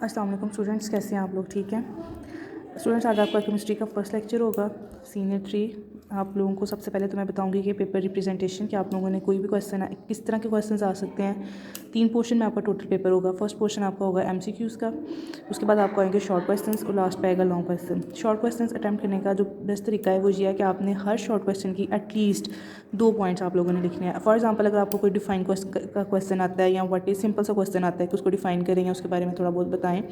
अस्सलाम वालेकुम स्टूडेंट्स, कैसे हैं आप लोग? ठीक हैं स्टूडेंट्स। आज आपका केमिस्ट्री का फर्स्ट लेक्चर होगा, सीनियर 3। आप लोगों को सबसे पहले तो मैं बताऊंगी कि पेपर रिप्रेजेंटेशन कि आप लोगों ने कोई भी क्वेश्चन, किस तरह के क्वेश्चन आ सकते हैं। 3 पोर्शन में आपका टोटल पेपर होगा। फर्स्ट पोर्शन आपका होगा MCQs का, उसके बाद आपको आएंगे शॉर्ट क्वेश्चंस और लास्ट पे आएगा long question. Short questions attempt करने का जो बेस्ट तरीका है वो ये है कि आपने हर शॉर्ट क्वेश्चन की एटलीस्ट 2 पॉइंट्स आप लोगों ने लिखने हैं। फॉर एग्जाम्पल, अगर आपको कोई डिफाइन का क्वेश्चन आता है या व्हाट इज सिंपल सा क्वेश्चन आता है कि उसको डिफाइन करें या उसके बारे में थोड़ा बहुत बताएं,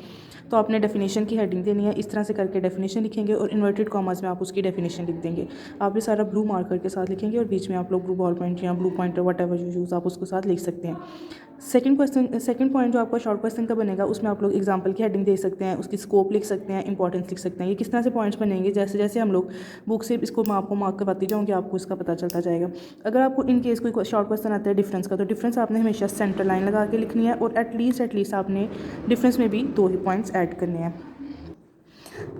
तो आपने डेफिनेशन की हेडिंग देनी है। इस तरह से करके डेफिनेशन लिखेंगे और इन्वर्टेड कॉमर्स में आप उसकी डेफिनेशन लिख देंगे। आप ये सारा ब्लू मार्कर के साथ लिखेंगे और बीच में आप लोग ब्लू बॉल पॉइंट या blue pointer what ever you use आप उसके साथ लिख सकते हैं। सेकंड पॉइंट जो आपका शॉर्ट क्वेश्चन का बनेगा, उसमें आप लोग एग्जांपल की हेडिंग दे सकते हैं, उसकी स्कोप लिख सकते हैं, इंपॉर्टेंस लिख सकते हैं। ये किस तरह से पॉइंट्स बनेंगे, जैसे जैसे हम लोग बुक से इसको मैं आपको मार्क करवाती जाऊँगी, आपको इसका पता चलता जाएगा। अगर आपको इन केस कोई शॉर्ट क्वेश्चन आता है डिफरेंस का, तो डिफरेंस आपने हमेशा सेंटर लाइन लगा के लिखनी है और एटलीस्ट आपने डिफरेंस में भी 2 ही पॉइंट्स ऐड करने हैं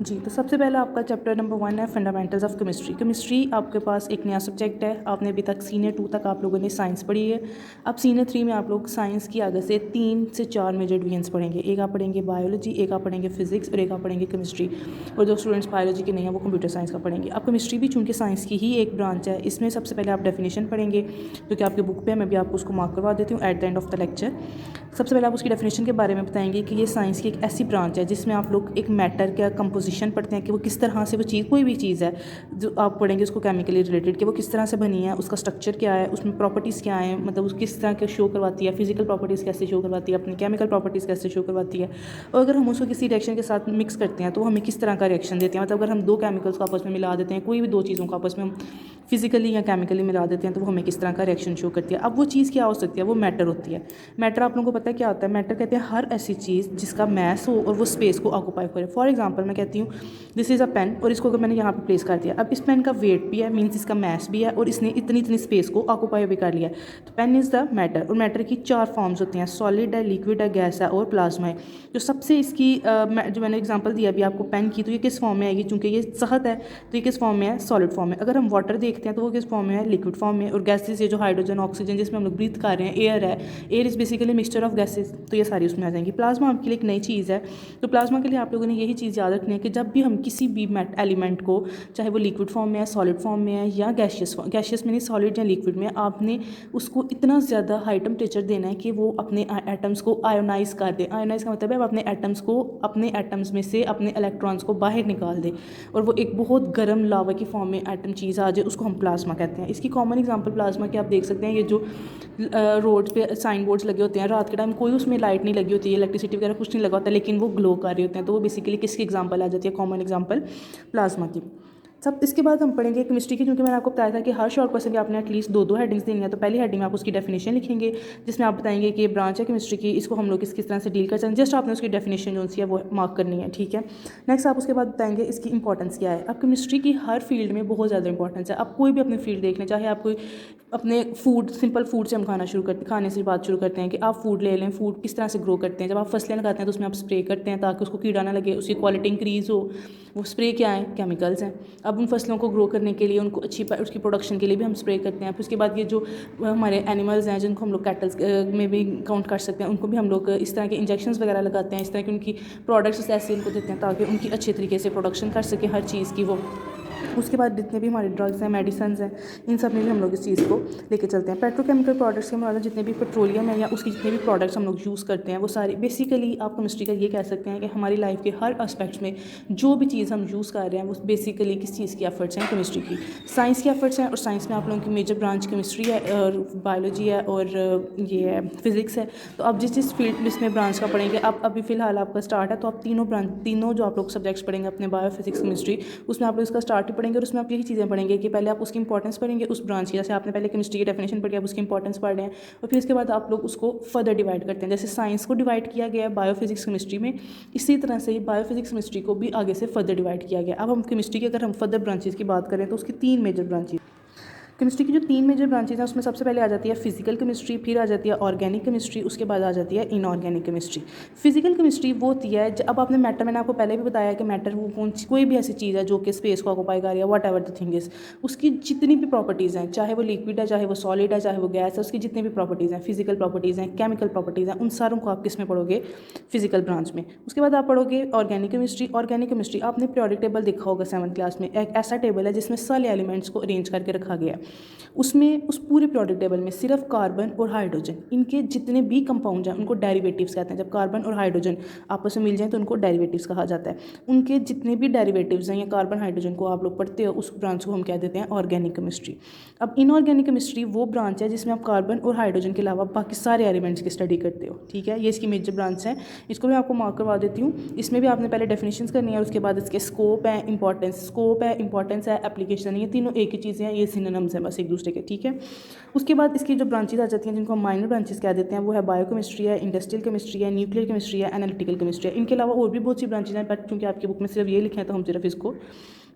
जी। तो सबसे पहला आपका चैप्टर नंबर 1 है फंडामेंटल्स ऑफ केमिस्ट्री। केमिस्ट्री आपके पास एक नया सब्जेक्ट है। आपने अभी तक सीनियर 2 तक आप लोगों ने साइंस पढ़ी है। अब सीनियर 3 में आप लोग साइंस की आगे से 3 से 4 मेजर डिवीजन्स पढ़ेंगे। एक आप पढ़ेंगे बायोलॉजी, एक आप पढ़ेंगे फिजिक्स और एक आप पढ़ेंगे केमिस्ट्री। और जो स्टूडेंट्स बायोलॉजी के नहीं हैं वो कंप्यूटर साइंस का पढ़ेंगे। अब केमिस्ट्री भी चूँकि साइंस की ही एक ब्रांच है, इसमें सबसे पहले आप डेफिनेशन पढ़ेंगे जो कि आपके बुक पे है। मैं भी आपको उसको मार्क करवा देती हूँ at the end of the lecture. सबसे पहले आप उसकी डेफिनेशन के बारे में बताएंगे कि ये साइंस की एक ऐसी ब्रांच है जिसमें आप लोग एक मैटर का कंपोजिशन पढ़ते हैं कि वो किस तरह से वो चीज़, कोई भी चीज़ है जो आप पढ़ेंगे उसको केमिकली रिलेटेड, कि वो किस तरह से बनी है, उसका स्ट्रक्चर क्या है, उसमें प्रॉपर्टीज़ क्या है, मतलब उस किस तरह के शो करवाती है, फिजिकल प्रॉपर्टीज़ कैसे शो करवाती है, अपनी केमिकल प्रॉपर्टीज़ कैसे शो करवाती है। और अगर हम उसको किसी रिएक्शन के साथ मिक्स करते हैं तो हमें किस तरह का रिएक्शन देते हैं। मतलब अगर हम 2 केमिकल्स को आपस में मिला देते हैं, कोई भी 2 चीज़ों को आपस में हम फिजिकली या केमिकली मिला देते हैं, तो वो हमें किस तरह का रिएक्शन शो करती है। अब वो चीज़ क्या हो सकती है, वो मैटर होती है। मैटर आप लोगों को पता है क्या होता है? मैटर कहते हैं हर ऐसी चीज़ जिसका मैस हो और वो स्पेस को ऑक्यूपाई करे। फॉर एग्जांपल मैं कहती हूँ दिस इज़ अ पेन, और इसको अगर मैंने यहाँ पे प्लेस कर दिया, अब इस पेन का वेट भी है, मीन्स इसका मैस भी है और इसने इतनी इतनी स्पेस को ऑक्यूपाई भी कर लिया है। तो पेन इज़ द मैटर। और मैटर की 4 फॉर्म्स होती हैं, सॉलिड है, लिक्विड है, गैस है और प्लाज्मा है। जो सबसे इसकी जो मैंने एग्जाम्पल दिया अभी आपको पेन की, तो ये किस फॉर्म में आएगी? चूँकि ये सख्त है तो ये किस फॉर्म में है? सॉलिड फॉर्म में। अगर हम वाटर देखते हैं तो वो किस फॉर्म में है? लिक्विड फॉर्म में। और गैसेज, ये जो हाइड्रोजन ऑक्सीजन जिसमें हम लोग ब्रीथ कर रहे हैं, एयर है, air is basically mixture of gases, तो ये सारी उसमें आ जाएंगी। प्लाज्मा आपके लिए एक नई चीज़ है। तो प्लाज्मा के लिए आप लोगों ने यही चीज़ याद रखनी है कि जब भी हम किसी भी एलिमेंट को, चाहे वो लिक्विड फॉर्म में है, सॉलिड फॉर्म में है या गैशियस में नहीं, सॉलिड या लिक्विड में, आपने उसको इतना ज़्यादा हाई टेम्परेचर देना है कि वो अपने एटम्स को आयोनाइज कर दे। आयोनाइज का मतलब है अपने एटम्स को, अपने एटम्स में से अपने इलेक्ट्रॉन्स को बाहर निकाल दे और वो एक बहुत गर्म लावा की फॉर्म में एटम चीज़ आ जाए, उसको हम प्लाज्मा कहते हैं। इसकी कॉमन एग्जांपल प्लाज्मा की आप देख सकते हैं, ये जो रोड पे साइन बोर्ड्स लगे होते हैं, रात के टाइम कोई उसमें लाइट नहीं लगी होती है, इलेक्ट्रिसिटी वगैरह कुछ नहीं लगा होता, लेकिन वो ग्लो कर रहे होते हैं, तो वो बेसिकली किसकी एग्जांपल आ जाती है? कॉमन एग्जांपल प्लाज्मा की। सब इसके बाद हम पढ़ेंगे केमिस्ट्री की, क्योंकि मैंने आपको बताया था कि हर शॉर्ट क्वेश्चन की आपने एटलीस्ट 2 हेडिंग्स देनी है। तो पहली हेडिंग में आप उसकी डेफिनेशन लिखेंगे जिसमें आप बताएंगे कि ये ब्रांच है केमिस्ट्री की, इसको हम लोग किस तरह से डील कर सकते हैं। जस्ट आपने उसकी डेफिनेशन जो सी है वो मार्क करनी है, ठीक है। नेक्स्ट आप उसके बाद बताएंगे इसकी इंपॉर्टेंस क्या है। अब केमिस्ट्री की हर फील्ड में बहुत ज़्यादा इंपॉर्टेंस है। आप कोई भी अपनी फील्ड देख लें, चाहे आप कोई अपने फूड, सिंपल फूड से हम खाने से बात शुरू करते हैं कि आप फूड ले लें, फूड किस तरह से ग्रो करते हैं। जब आप फसलें लगाते हैं तो उसमें आप स्प्रे करते हैं ताकि उसको कीड़ा ना लगे, उसकी क्वालिटी इंक्रीज़ हो। वो स्प्रे क्या है? केमिकल्स हैं। अब उन फसलों को ग्रो करने के लिए, उनको अच्छी उसकी प्रोडक्शन के लिए भी हम स्प्रे करते हैं। फिर उसके बाद ये जो हमारे एनिमल्स हैं जिनको हम लोग कैटल्स में भी काउंट कर सकते हैं, उनको भी हम लोग इस तरह के इंजेक्शंस वगैरह लगाते हैं, इस तरह की उनकी प्रोडक्ट्स ऐसे उनको देते हैं ताकि उनकी अच्छे तरीके से प्रोडक्शन कर सके हर चीज़ की वो। उसके बाद जितने भी हमारे ड्रग्स हैं, मेडिसिन हैं, इन सब में भी हम लोग इस चीज़ को लेके चलते हैं। पेट्रोकेमिकल प्रोडक्ट्स के मतलब जितने भी पेट्रोलियम है या उसके जितने भी प्रोडक्ट्स हम लोग यूज़ करते हैं, वो सारी बेसिकली आप केमिस्ट्री का ये कह सकते हैं कि हमारी लाइफ के हर एस्पेक्ट्स में जो भी चीज़ हम यूज़ कर रहे हैं वो बेसिकली किस चीज़ की एफर्ट्स हैं? केमिस्ट्री की, साइंस की एफर्ट्स हैं। और साइंस में आप लोगों की मेजर ब्रांच केमिस्ट्री है और बायोलॉजी है और ये है फिजिक्स है। तो आप जिस फील्ड इसमें ब्रांच का पढ़ेंगे, आप अभी फ़िलहाल आपका स्टार्ट है, तो आप तीनों जो आप लोग सब्जेक्ट्स पढ़ेंगे अपने बायो, फिजिक्स, केमिस्ट्री, उसमें आप लोग इसका स्टार्ट ही पढ़ेंगे। और उसमें आप यही चीज़ें पढ़ेंगे कि पहले आप उसकी इंपॉर्टेंस पढ़ेंगे उस ब्रांच की, जैसे आपने पहले केमिस्ट्री की डेफिनेशन पढ़ी, आप उसकी इंपॉर्टेंस पढ़ रहे हैं। और फिर उसके बाद आप लोग उसको फर्दर डिवाइड करते हैं। जैसे साइंस को डिवाइड किया गया है बायो, फिजिक्स, केमिस्ट्री में, इसी तरह से बायो, फिजिक्स, केमिस्ट्री को भी आगे से फर्दर डिवाइड किया गया। अब हम केमिस्ट्री की अगर हम फर्दर ब्रांचेस की बात करें तो उसकी 3 मेजर ब्रांचेस। केमिस्ट्री की जो 3 मेजर ब्रांचेज हैं उसमें सबसे पहले आ जाती है फिजिकल केमिस्ट्री, फिर आ जाती है ऑर्गेनिक केमिस्ट्री, उसके बाद आ जाती है इनऑर्गेनिक केमिस्ट्री। फिजिकल केमिस्ट्री वो होती है अब आपने मैटर, मैंने आपको पहले भी बताया कि मैटर वो कोई भी ऐसी चीज़ है जो कि स्पेस को ऑक्यूपाई कर रही है, what ever the thing is, उसकी जितनी भी प्रॉपर्टीज़ हैं, चाहे वो लिक्विड है, चाहे वो सॉलिड है, चाहे वो गैस है, उसकी जितनी भी प्रॉपर्टीज़ हैं, फिजिकल प्रॉपर्टीज़ हैं, केमिकल प्रॉपर्टीज़ हैं, उन सारों को आप किस में पढ़ोगे, फिजिकल ब्रांच में। उसके बाद आप पढ़ोगे ऑर्गेनिक केमिस्ट्री। ऑर्गेनिक केमिस्ट्री आपने पीरियोडिक टेबल देखा होगा 7th क्लास में, एक ऐसा टेबल है जिसमें सारे एलिमेंट्स को अरेंज करके रखा गया है। उसमें उस पूरे पीरियोडिक टेबल में सिर्फ कार्बन और हाइड्रोजन, इनके जितने भी कंपाउंड हैं उनको डेरिवेटिव्स कहते हैं। जब कार्बन और हाइड्रोजन आपस में मिल जाएं तो उनको डेरिवेटिव्स कहा जाता है। उनके जितने भी डेरिवेटिव्स हैं या कार्बन हाइड्रोजन को आप लोग पढ़ते हो, उस ब्रांच को हम कह देते हैं ऑर्गेनिक केमिस्ट्री। अब इनऑर्गेनिक केमिस्ट्री वो ब्रांच है जिसमें आप कार्बन और हाइड्रोजन के अलावा बाकी सारे एलिमेंट्स की स्टडी करते हो, ठीक है। ये इसकी मेजर ब्रांच है, इसको मैं आपको मार्क करवा देती हूँ। इसमें भी आपने पहले डेफिनेशंस करनी है, उसके बाद इसके स्कोप है, इंपॉर्टेंस है, एप्लीकेशन है, ये तीनों एक ही चीज़ें हैं, ये सिनोनिम्स हैं बस एक दूसरे के, ठीक है। उसके बाद इसकी जो ब्रांचेज आ जाती हैं जिनको हम माइनर ब्रांचेस कह देते हैं, वो है बायोकेमिस्ट्री है, इंडस्ट्रियल केमिस्ट्री है, न्यूक्लियर केमिस्ट्री है, एनालिटिकल केमिस्ट्री है। इनके अलावा और भी बहुत सी ब्रांचेज हैं, बट क्योंकि आपकी बुक में सिर्फ ये लिखे हैं तो हम सिर्फ इसको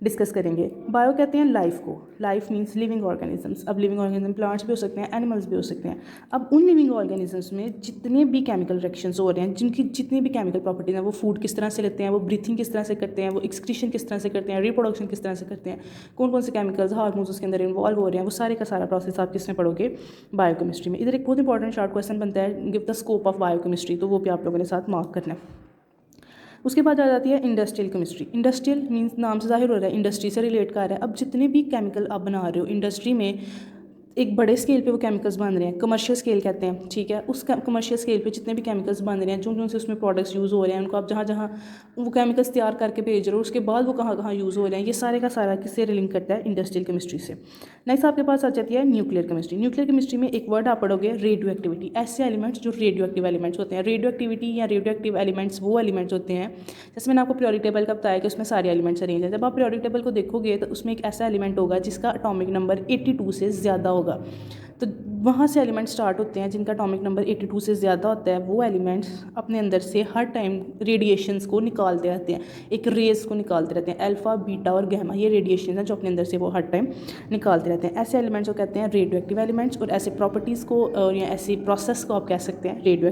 डिस्कस करेंगे। बायो कहते हैं लाइफ को, लाइफ मींस लिविंग ऑर्गेनिजम्स। अब लिविंग ऑर्गेनिज्म प्लांट्स भी हो सकते हैं, एनिमल्स भी हो सकते हैं। अब उन लिविंग ऑर्गेनिजम्स में जितने भी केमिकल रिएक्शंस हो रहे हैं, जिनकी जितनी भी केमिकल प्रॉपर्टीज हैं, वो फूड किस तरह से लेते हैं, वो ब्रीथिंग किस तरह से करते हैं, वो एक्सक्रीशन किस तरह से करते हैं, रिप्रोडक्शन किस तरह से करते हैं, कौन कौन से केमिकल्स हार्मोन्स उसके अंदर इन्वॉल्व हो रहे हैं, वो सारे का सारा प्रोसेस आप किस में पढ़ोगे, बायोकेमिस्ट्री में। इधर एक बहुत इंपॉर्टेंट शॉर्ट क्वेश्चन बनता है, give the scope of biochemistry, तो वो भी आप लोगों ने साथ मार्क करना है। उसके बाद आ जाती है इंडस्ट्रियल केमिस्ट्री। इंडस्ट्रियल मींस नाम से जाहिर हो रहा है इंडस्ट्री से रिलेट कर रहा है। अब जितने भी केमिकल आप बना रहे हो इंडस्ट्री में, एक बड़े स्केल पे वो केमिकल्स बन रहे हैं, कमर्शियल स्केल कहते हैं, ठीक है। उस कमर्शियल स्केल पे जितने भी केमिकल्स बन रहे हैं, जो से उसमें प्रोडक्ट्स यूज़ हो रहे हैं, उनको आप जहाँ जहाँ वो केमिकल्स तैयार करके भेज रहे हो, उसके बाद वो कहाँ कहाँ यूज़ हो रहे हैं, ये सारे का सारा किससे रिलिंक करता है, इंडस्ट्रियल केमिस्ट्री से। नेक्स्ट आपके पास आ जाती है न्यूक्लियर केमिस्ट्री। न्यूक्लियर केमिस्ट्री में एक वर्ड आप पढ़ोगे रेडियो एक्टिविटी। ऐसे एलिमेंट्स जो रेडियो एक्टिव एलिमेंट्स होते हैं। रेडियो एक्टिविटी या रेडियो एक्टिव एलिमेंट्स वो एलिमेंट्स होते हैं, जैसे मैंने आपको पीरियोडिक टेबल का बताया कि उसमें सारे एलिमेंट्स अरेंज हैं। जब आप पीरियोडिक टेबल को देखोगे तो उसमें एक ऐसा एलिमेंट होगा जिसका एटॉमिक नंबर 82 से ज़्यादा होगा। तो वहाँ से एलिमेंट्स स्टार्ट होते हैं जिनका एटॉमिक नंबर 82 से ज़्यादा होता है। वो एलिमेंट्स अपने अंदर से हर टाइम रेडिएशंस को निकालते रहते हैं, एक रेस को निकालते रहते हैं, अल्फा बीटा और गैमा, ये रेडिएशन है जो अपने अंदर से वो हर टाइम निकालते रहते हैं। ऐसे एलिमेंट्स को कहते हैं रेडियो एक्टिव एलिमेंट्स, और ऐसे प्रॉपर्टीज़ को और या ऐसी प्रोसेस को आप कह सकते हैं रेडियो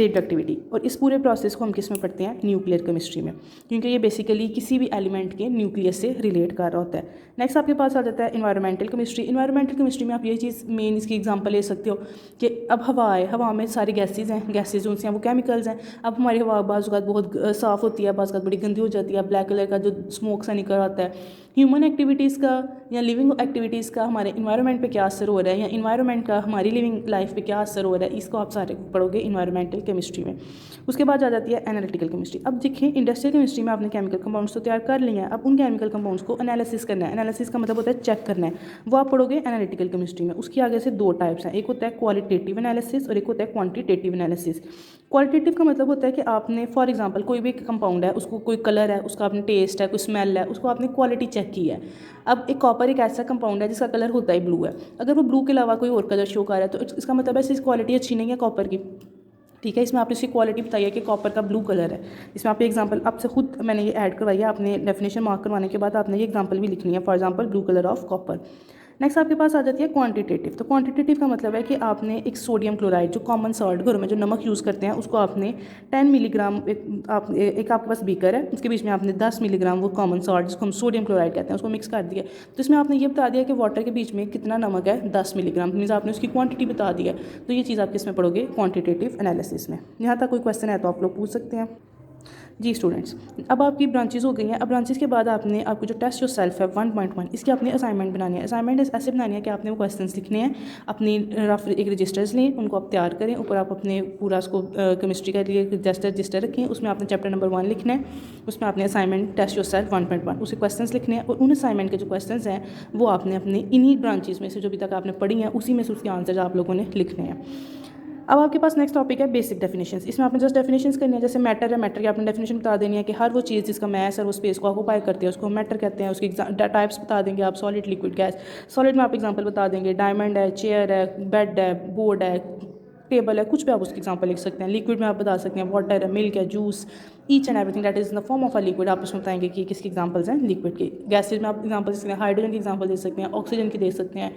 एक्टिविटी। और इस पूरे प्रोसेस को हम किस में पढ़ते हैं, न्यूक्लियर केमिस्ट्री में, क्योंकि ये बेसिकली किसी भी एलिमेंट के न्यूक्लियस से रिलेट कर रहा होता है। नेक्स्ट आपके पास आ जाता है इन्वायरमेंटल केमिस्ट्री। इन्वायरमेंटल केमिस्ट्री में आप ये चीज़ मेन इसकी एग्जांपल ले सकते हो कि अब हवा है, हवा में सारी गैसेज हैं, गैसेज जो हैं वो केमिकल्स हैं। अब हमारी हवा बाज़ बहुत साफ़ होती है, बाज़ बड़ी गंदी हो जाती है, ब्लैक कलर का जो स्मोक सा निकल आता है। ह्यूमन एक्टिविटीज़ का या लिविंग एक्टिविटीज़ का हमारे इन्वायरमेंट पे क्या असर हो रहा है, या इन्वायरमेंट का हमारी लिविंग लाइफ पे क्या असर हो रहा है, इसको आप सारे पढ़ोगे इन्वायरमेंटल केमिस्ट्री में। उसके बाद आ जाती है एनालिटिकल केमिस्ट्री। अब देखिए इंडस्ट्रियल केमिस्ट्री में आपने केमिकल कंपाउंड्स तो तैयार कर लिए हैं, अब उन केमिकल कंपाउंड्स को एनालिसिस करना है। एनालिसिस का मतलब होता है चेक करना है, वो आप पढ़ोगे एनालिटिकल केमिस्ट्री में। उसकी आगे से 2 टाइप्स हैं, एक होता है क्वालिटेटिव एनालिसिस और एक होता है क्वांटिटेटिव एनालिसिस। क्वालिटेटिव का मतलब होता है कि आपने फॉर एग्जांपल कोई भी कंपाउंड है, उसको कोई कलर है, उसका आपने टेस्ट है, कोई स्मेल है, उसको आपने क्वालिटी चेक की है। अब एक कॉपर एक ऐसा कंपाउंड है जिसका कलर होता है ब्लू है, अगर वो ब्लू के अलावा कोई और कलर शो कर रहा है तो इसका मतलब है इसकी क्वालिटी अच्छी नहीं है कॉपर की, ठीक है। इसमें आपने इसकी क्वालिटी बताई है कि कॉपर का ब्लू कलर है। इसमें आप एग्जांपल आपसे खुद मैंने ये ऐड करवाई है, आपने डेफिनेशन मार्क करवाने के बाद आपने ये एग्जांपल भी लिखनी है, for example blue colour of copper. Next आपके पास आ जाती है क्वांटिटेटिव। तो क्वांटिटेटिव का मतलब है कि आपने एक सोडियम क्लोराइड जो कॉमन सॉल्ट घरों में जो नमक यूज़ करते हैं उसको आपने 10 मिलीग्राम एक आपके पास बीकर है, उसके बीच में आपने 10 मिलीग्राम वो कॉमन सॉल्ट जिसको हम सोडियम क्लोराइड कहते हैं उसको मिक्स कर दिया। तो इसमें आपने ये बता दिया कि वाटर के बीच में कितना नमक है, 10 मिलीग्राम, मीन्स आपने उसकी क्वांटिटी बता दी है। तो ये चीज़ आप किस में पढ़ोगे, क्वांटिटेटिव एनालिसिस में। यहाँ तक कोई क्वेश्चन है तो आप लोग पूछ सकते हैं। जी स्टूडेंट्स, अब आपकी ब्रांचेस हो गई हैं। अब ब्रांचेस के बाद आपने आपको जो टेस्ट योरसेल्फ है 1.1 इसकी आपने असाइनमेंट बनानी है। असाइनमेंट ऐसे बनानी है कि आपने वो क्वेश्चंस लिखने हैं, अपनी रफ एक रजिस्टर्स लें, उनको आप तैयार करें, ऊपर आप अपने पूरा उसको केमिस्ट्री का लिए रजिस्टर रखें, उसमें आपने चैप्टर नंबर 1 लिखना है, उसमें आपने असाइनमेंट टेस्ट योरसेल्फ 1.1 उसके क्वेश्चंस लिखने हैं, और उन असाइनमेंट के जो क्वेश्चंस हैं वो आपने अपने इन्हीं ब्रांचेस में से जो अभी तक आपने पढ़ी हैं उसी में से उसके आंसर आप लोगों ने लिखने हैं। अब आपके पास नेक्स्ट टॉपिक है बेसिक डेफिनेशंस। इसमें आपने जस्ट डेफिनेशंस करनी है, जैसे मैटर है, मैटर की आपने डेफिनेशन बता देनी है कि हर वो चीज़ जिसका मैस है वो स्पेस को ऑक्यूपाई करती है उसको मैटर कहते हैं। उसकी टाइप्स बता देंगे आप, सॉलिड, लिक्विड, गैस। सॉलिड में आप एग्जांपल बता देंगे, डायमंड है, चेयर है, बेड है, बोर्ड है, टेबल है, कुछ भी आप उसकी एग्जांपल लिख सकते हैं। लिक्विड में आप बता सकते हैं वाटर है, मिल्क है, juice, each and everything that is in the form of a liquid. आप उसमें बताएंगे कि किसकी एग्जांपल्स हैं लिक्विड के। गैसेज में आप एग्जांपल दे सकते हैं, हाइड्रोजन की एग्जांपल दे सकते हैं, ऑक्सीजन की दे सकते हैं,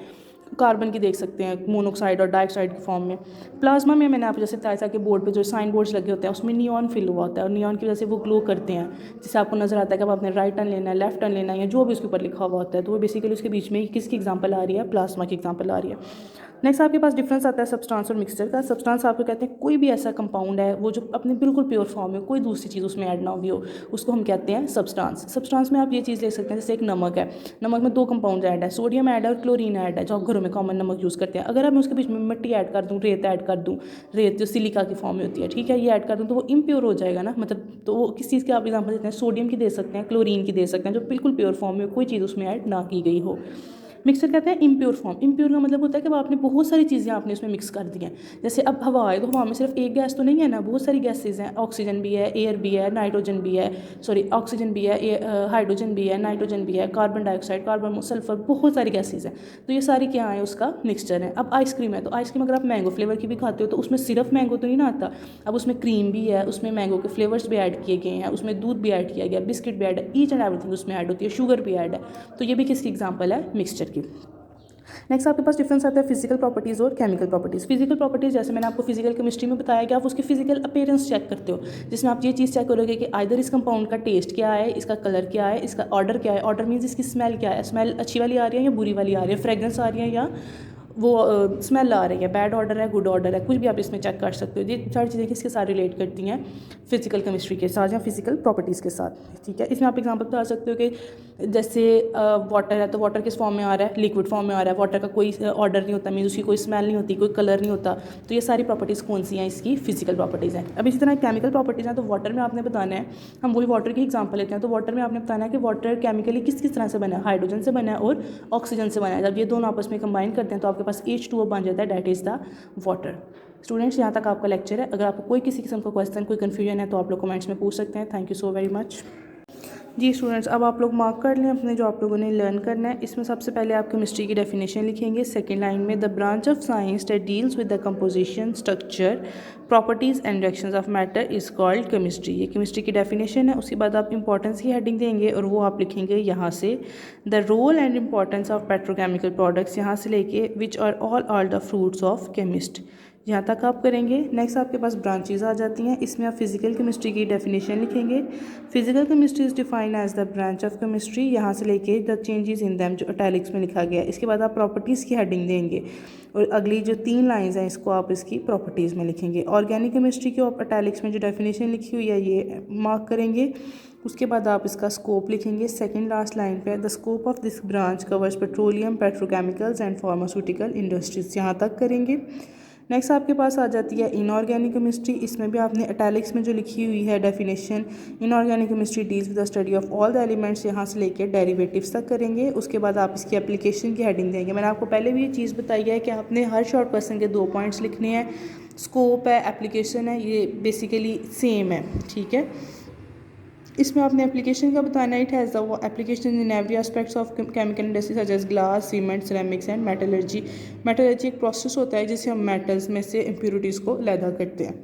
कार्बन की देख सकते हैं, मोनोक्साइड और डाइऑक्साइड के फॉर्म में। प्लाज्मा में मैंने आपको जैसे बताया था कि बोर्ड पे जो साइन बोर्ड्स लगे होते हैं उसमें नियॉन फिल हुआ होता है, और नियॉन की वजह से वो ग्लो करते हैं, जिससे आपको नजर आता है कि अब आपने राइट टर्न लेना है, लेफ्ट टर्न लेना है, या जो भी उसके ऊपर लिखा हुआ होता है। तो वो बेसिकली उसके बीच में किसकी एग्जांपल आ रही है, प्लाज्मा की एग्जांपल आ रही है। नेक्स्ट आपके पास डिफरेंस आता है सब्सटेंस और मिक्सचर का। सब्सटेंस आपको कहते हैं कोई भी ऐसा कंपाउंड है वो जो अपने बिल्कुल प्योर फॉर्म में, कोई दूसरी चीज़ उसमें ऐड ना हुई हो, उसको हम कहते हैं सब्सटेंस। सब्सटेंस में आप ये चीज़ ले सकते हैं, जैसे एक नमक है, नमक में 2 कंपाउंड ऐड है, सोडियम ऐड है और क्लोरीन ऐड है, जो आप घरों में कॉमन नमक यूज़ करते हैं। अगर मैं उसके बीच में मिट्टी ऐड कर दूँ, रेत ऐड कर दूँ, रेत जो सिलिका की फॉर्म में होती है, ठीक है, ये ऐड कर दूँ तो वो इम्प्योर हो जाएगा ना, मतलब तो वो किस चीज़ के आप एग्जाम्पल देते हैं, सोडियम की दे सकते हैं, क्लोरीन की दे सकते हैं, जो बिल्कुल प्योर फॉर्म में कोई चीज़ उसमें ऐड ना की गई हो। मिक्सर कहते हैं इम्प्योर फॉर्म। इम्प्योर का मतलब होता है कि आपने बहुत सारी चीज़ें आपने उसमें मिक्स कर दी हैं। जैसे अब हवा है तो हवा में सिर्फ एक गैस तो नहीं है ना, बहुत सारी गैसेज हैं, ऑक्सीजन भी है, एयर भी है, नाइट्रोजन भी है, सॉरी ऑक्सीजन भी है, हाइड्रोजन भी है, नाइट्रोजन भी है, कार्बन डाइऑक्साइड, कार्बन, सल्फर, बहुत सारी गैसेज हैं। तो ये सारी क्या है, उसका मिक्सचर है। अब आइसक्रीम है तो आइसक्रीम अगर आप मैंगो फ्लेवर की भी खाते हो तो उसमें सिर्फ मैंगो तो नहीं ना आता, अब उसमें क्रीम भी है, उसमें मैंगो के फ्लेवर्स भी ऐड किए गए हैं, उसमें दूध भी ऐड किया गया, बिस्किट भी ऐड है, ईच एंड एवरीथिंग उसमें ऐड होती है, शुगर भी ऐड है। तो ये भी किसकी एग्जाम्पल है, मिक्सचर की। नेक्स्ट आपके पास डिफरेंस आता है फिजिकल प्रॉपर्टीज़ और केमिकल प्रॉपर्टीज़। फिजिकल प्रॉपर्टीज़ जैसे मैंने आपको फिजिकल केमिस्ट्री में बताया कि आप उसकी फिजिकल अपीयरेंस चेक करते हो, जिसमें आप ये चीज़ चेक करोगे कि आइदर इस कंपाउंड का टेस्ट क्या है, इसका कलर क्या है, इसका ऑर्डर क्या है। ऑर्डर मीन्स इसकी स्मेल क्या है, स्मेल अच्छी वाली आ रही है या बुरी वाली आ रही है, फ्रेगरेंस आ रही है या वो स्मेल आ रही है, बैड ऑर्डर है, गुड ऑर्डर है, कुछ भी आप इसमें चेक कर सकते हो। ये सारी चीज़ें किसके साथ रिलेट करती हैं, फिजिकल केमिस्ट्री के साथ या फिजिकल प्रॉपर्टीज़ के साथ, ठीक है। इसमें आप एग्जांपल बता सकते हो कि जैसे वाटर है तो वाटर किस फॉर्म में आ रहा है, लिक्विड फॉर्म में आ रहा है, वाटर का कोई ऑर्डर नहीं होता, मीन्स उसकी कोई स्मेल नहीं होती, कोई कलर नहीं होता। तो ये सारी प्रॉपर्टीज़ कौन सी हैं, इसकी फिजिकल प्रॉपर्टीज़ हैं। अब इसी तरह केमिकल प्रॉपर्टीज़ हैं, तो वाटर में आपने बताना है, हम वही वाटर की एग्जाम्पल लेते हैं, तो वाटर में आपने बताना है कि वाटर केमिकली किस किस तरह से बना है, हाइड्रोजन से बना है और ऑक्सीजन से बना है। जब ये दोनों आपस में कंबाइन करते हैं तो आपके पास H2O बन जाता है, that is the water. Students, यहाँ तक आपका लेक्चर है। अगर आपको कोई किसी किस्म का क्वेश्चन, कोई कन्फ्यूजन है तो आप लोग कमेंट्स में पूछ सकते हैं। Thank you so very much. जी स्टूडेंट्स, अब आप लोग मार्क कर लें अपने जो आप लोगों ने लर्न करना है। इसमें सबसे पहले आप केमिस्ट्री की डेफिनेशन लिखेंगे। सेकंड लाइन में the branch of science that deals with the composition, structure, properties and reactions of matter is called chemistry. ये केमिस्ट्री की डेफिनेशन है। उसके बाद आप इंपॉर्टेंस की हेडिंग देंगे और वो आप लिखेंगे यहाँ से the role and importance of petrochemical products, यहाँ से लेके which are all the fruits of chemist, यहाँ तक आप करेंगे। नेक्स्ट आपके पास ब्रांचेज आ जाती हैं। इसमें आप फिजिकल केमिस्ट्री की डेफिनेशन लिखेंगे। Physical chemistry is defined as the branch of chemistry, यहाँ से लेके द चेंजेस इन दैम, जो इटैलिक्स में लिखा गया है। इसके बाद आप प्रॉपर्टीज़ की हेडिंग देंगे और अगली जो 3 लाइंस हैं इसको आप इसकी प्रॉपर्टीज़ में लिखेंगे। ऑर्गेनिक केमिस्ट्री की आप इटैलिक्स में जो डेफिनेशन लिखी हुई है ये मार्क करेंगे। उसके बाद आप इसका स्कोप लिखेंगे सेकंड लास्ट लाइन पे। The scope of this branch covers petroleum, petrochemicals and pharmaceutical industries, यहाँ तक करेंगे। नेक्स्ट आपके पास आ जाती है इनऑर्गेनिक केमिस्ट्री। इसमें भी आपने इटैलिक्स में जो लिखी हुई है definition, inorganic chemistry deals with the study of all the elements, यहाँ से लेकर डेरिवेटिव्स तक करेंगे। उसके बाद आप इसकी एप्लीकेशन की हेडिंग देंगे। मैंने आपको पहले भी ये चीज़ बताई है कि आपने हर शॉर्ट क्वेश्चन के 2 पॉइंट्स लिखने हैं। स्कोप है, एप्लीकेशन है, ये बेसिकली सेम है, ठीक है। इसमें आपने एप्लीकेशन का बताना है। It has the application in every aspects of chemical industry such as glass, cement, ceramics and metallurgy. Metallurgy एक प्रोसेस होता है जिससे हम मेटल्स में से इम्प्योरिटीज़ को लैदा करते हैं।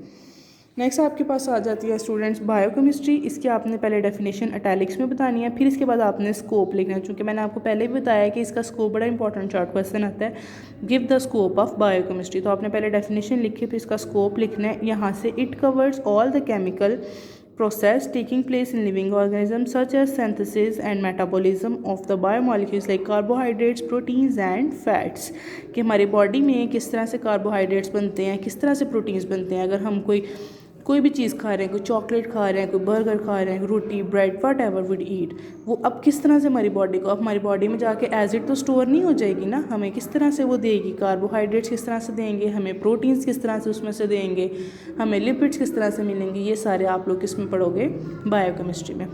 नेक्स्ट आपके पास आ जाती है स्टूडेंट्स बायोकेमिस्ट्री। इसकी आपने पहले डेफिनेशन इटैलिक्स में बतानी है, फिर इसके बाद आपने स्कोप लिखना है। चूँकि मैंने आपको पहले भी बताया कि इसका स्कोप बड़ा इंपॉर्टेंट शॉर्ट क्वेश्चन आता है, give the scope of biochemistry. तो आपने पहले डेफिनेशन लिखी, फिर इसका स्कोप लिखना है। यहाँ से it covers all the chemical process taking place in living organisms such as synthesis and metabolism of the biomolecules like carbohydrates, proteins and fats, कि हमारी बॉडी में किस तरह से कार्बोहाइड्रेट्स बनते हैं, किस तरह से प्रोटीन्स बनते हैं। अगर हम कोई भी चीज़ खा रहे हैं, कोई चॉकलेट खा रहे हैं, कोई बर्गर खा रहे हैं, रोटी, bread, whatever would eat, वो अब किस तरह से हमारी बॉडी को, अब हमारी बॉडी में जाके एज इट तो स्टोर नहीं हो जाएगी ना, हमें किस तरह से वो देगी, कार्बोहाइड्रेट्स किस तरह से देंगे, हमें प्रोटीन्स किस तरह से उसमें से देंगे, हमें लिपिड्स किस तरह से मिलेंगे, ये सारे आप लोग किस में पढ़ोगे, बायोकेमिस्ट्री में।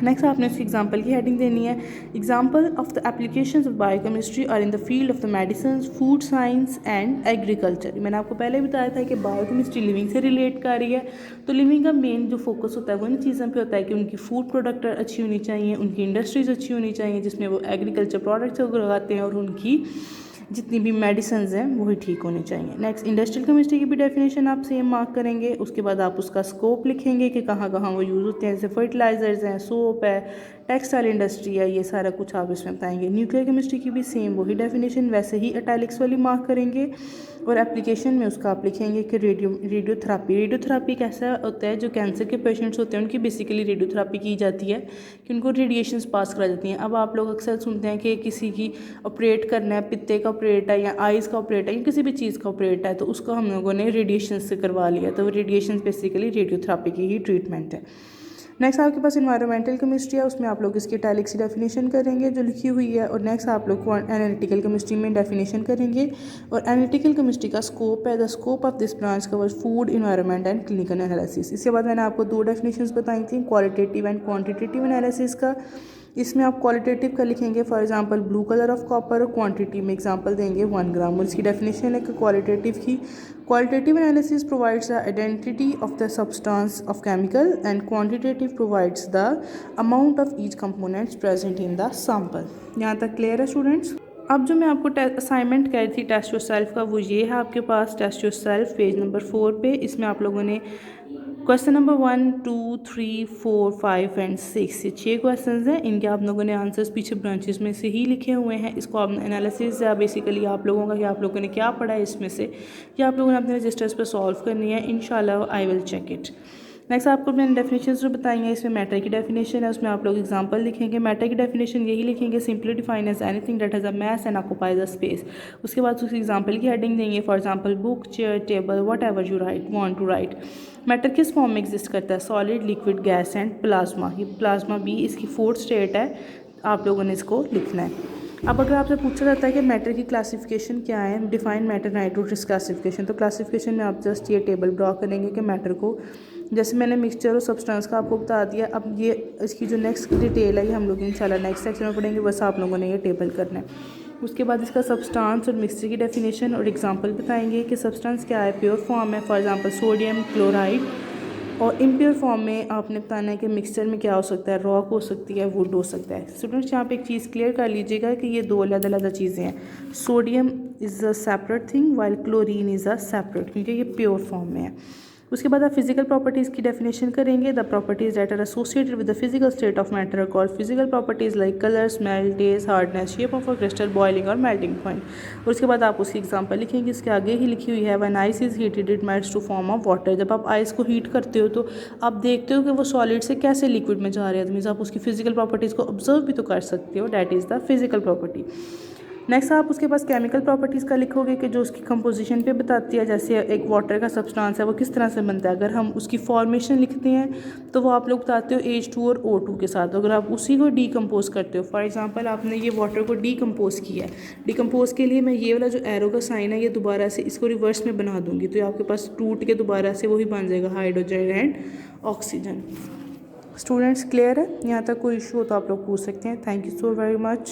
नेक्स्ट आपने इसकी एग्जाम्पल की हेडिंग देनी है। Example of the applications of biochemistry are in the field of the medicine, food science and agriculture. मैंने आपको पहले भी बताया था कि बायोकेमिस्ट्री लिविंग से रिलेट कर रही है, तो लिविंग का मेन जो फोकस होता है वो इन चीज़ों पे होता है कि उनकी फूड प्रोडक्ट अच्छी होनी चाहिए, उनकी इंडस्ट्रीज़ अच्छी होनी चाहिए जिसमें वो एग्रीकल्चर प्रोडक्ट्स लगाते हैं, और उनकी जितनी भी मेडिसिन हैं वही ठीक होनी चाहिए। नेक्स्ट इंडस्ट्रियल केमिस्ट्री की भी डेफिनेशन आप सेम मार्क करेंगे। उसके बाद आप उसका स्कोप लिखेंगे कि कहाँ कहाँ वो यूज़ होते हैं, जैसे फर्टिलाइजर्स हैं, सोप है, टेक्सटाइल इंडस्ट्री है, ये सारा कुछ आप इसमें बताएंगे। न्यूक्लियर केमिस्ट्री की भी सेम वही डेफिनेशन, वैसे ही इटैलिक्स वाली मार्क करेंगे। और एप्लीकेशन में उसका आप लिखेंगे कि रेडियोथेरापी एक ऐसा होता है जो कैंसर के पेशेंट्स होते हैं उनकी बेसिकली रेडियोथेरापी की जाती है कि उनको रेडिएशंस पास करा जाती हैं। अब आप लोग अक्सर सुनते हैं कि किसी की ऑपरेट करना है, पित्ते का ऑपरेट है या आइज़ का ऑपरेट है या किसी भी चीज़ का ऑपरेट है, तो उसको हम लोगों ने रेडिएशन से करवा लिया, तो रेडिएशन बेसिकली रेडियोथेरापी की ही ट्रीटमेंट है। नेक्स्ट आपके पास इन्वायरमेंटल केमिस्ट्री है, उसमें आप लोग इसकी इटैलिक से डेफिनेशन करेंगे जो लिखी हुई है। और नेक्स्ट आप लोग एनालिटिकल केमिस्ट्री में डेफिनेशन करेंगे। और एनालिटिकल केमिस्ट्री का स्कोप है, the scope of this branch covers food, environment and clinical analysis. इसके बाद मैंने आपको 2 डेफिनेशंस बताई थी, क्वालिटेटिव एंड क्वांटिटेटिव एनालिसिस का। इसमें आप क्वालिटेटिव का लिखेंगे for example blue colour of copper, और क्वांटिटी में एग्जांपल देंगे 1 ग्राम। और इसकी डेफिनेशन है कि क्वालिटेटिव की, qualitative analysis provides the identity of the substance of chemical and quantitative provides the amount of each components present in the sample. यहाँ तक क्लियर है स्टूडेंट्स? अब जो मैं आपको असाइनमेंट कह रही थी टेस्ट योरसेल्फ का, वो ये है आपके पास टेस्ट योरसेल्फ पेज नंबर 4 पे। इसमें आप लोगों ने क्वेश्चन नंबर 1, 2, 3, 4, 5 एंड 6 ये 6 क्वेश्चन हैं। इनके आप लोगों ने आंसर्स पीछे ब्रांचेस में से ही लिखे हुए हैं। इसको आप एनालिसिस या बेसिकली आप लोगों का कि आप लोगों ने क्या पढ़ा है इसमें से, या आप लोगों ने अपने रजिस्टर्स पर सॉल्व करनी है। इंशाल्लाह I will check it. Next आपको मैंने डेफिनेशन जो बताई हैं, इसमें मैटर की डेफिनेशन है, उसमें आप लोग एग्जांपल लिखेंगे। मैटर की डेफिनेशन यही लिखेंगे, simply define as anything that has a mass and occupies a space. उसके बाद उसकी एग्जांपल की हेडिंग देंगे, for example book, chair, table, whatever you want to write. Matter किस फॉर्म में एग्जिस्ट करता है, solid, liquid, gas and plasma. ये प्लाज्मा भी इसकी 4th स्टेट है, आप लोगों ने इसको लिखना है। अब अगर आपसे पूछा जाता है कि मैटर की क्लासिफिकेशन क्या है, डिफाइन मैटर नाइट्रोटिस क्लासिफिकेशन, तो क्लासिफिकेशन में आप जस्ट ये टेबल ड्रॉ करेंगे कि मैटर को, जैसे मैंने मिक्सचर और सब्सटेंस का आपको बता दिया। अब ये इसकी जो नेक्स्ट डिटेल है ये हम लोग इंशाल्लाह नेक्स्ट सेक्शन में पढ़ेंगे, बस आप लोगों ने ये टेबल करना है। उसके बाद इसका सब्सटेंस और मिक्सचर की डेफिनेशन और एग्जांपल बताएंगे कि सब्सटेंस क्या है, प्योर फॉर्म है, फॉर एग्जांपल सोडियम क्लोराइड, और इम्प्योर फॉर्म में आपने बताना है कि मिक्सचर में क्या हो सकता है, रॉक हो सकती है, वुड हो सकता है। स्टूडेंट्स यहाँ पे एक चीज़ क्लियर कर लीजिएगा कि ये 2 अलग-अलग चीज़ें हैं। Sodium is a separate thing while chlorine is a separate, क्योंकि ये प्योर फॉर्म में है। उसके बाद आप फिजिकल प्रॉपर्टीज़ की डेफिनेशन करेंगे। The properties that are associated with the physical state of matter are called physical properties like colour, smell, taste, hardness, shape of a crystal, boiling और मेल्टिंग पॉइंट। और उसके बाद आप उसकी एग्जांपल लिखेंगे, इसके आगे ही लिखी हुई है, when ice is heated it melts to form of water. जब आप आइस को हीट करते हो तो आप देखते हो कि वो सॉलिड से कैसे लिक्विड में जा रहे हैं, तो मीन्स आप उसकी फिजिकल प्रॉपर्टीज़ को ऑब्जर्व भी तो कर सकते हो, that is the physical property. Next आप उसके पास केमिकल प्रॉपर्टीज़ का लिखोगे कि जो उसकी कंपोजिशन पे बताती है, जैसे एक वाटर का सब्सटेंस है वो किस तरह से बनता है। अगर हम उसकी फॉर्मेशन लिखते हैं तो वो आप लोग बताते हो H2 और O2 के साथ। अगर आप उसी को डीकम्पोज करते हो, फॉर एग्जांपल आपने ये वाटर को डीकम्पोज किया है, डीकम्पोज के लिए मैं ये वाला जो एरो का साइन है ये दोबारा से इसको रिवर्स में बना दूँगी, तो आपके पास टूट के दोबारा से वही बन जाएगा, hydrogen and oxygen. Students clear है? यहाँ तक कोई इशू हो तो आप लोग पूछ सकते हैं। Thank you so very much.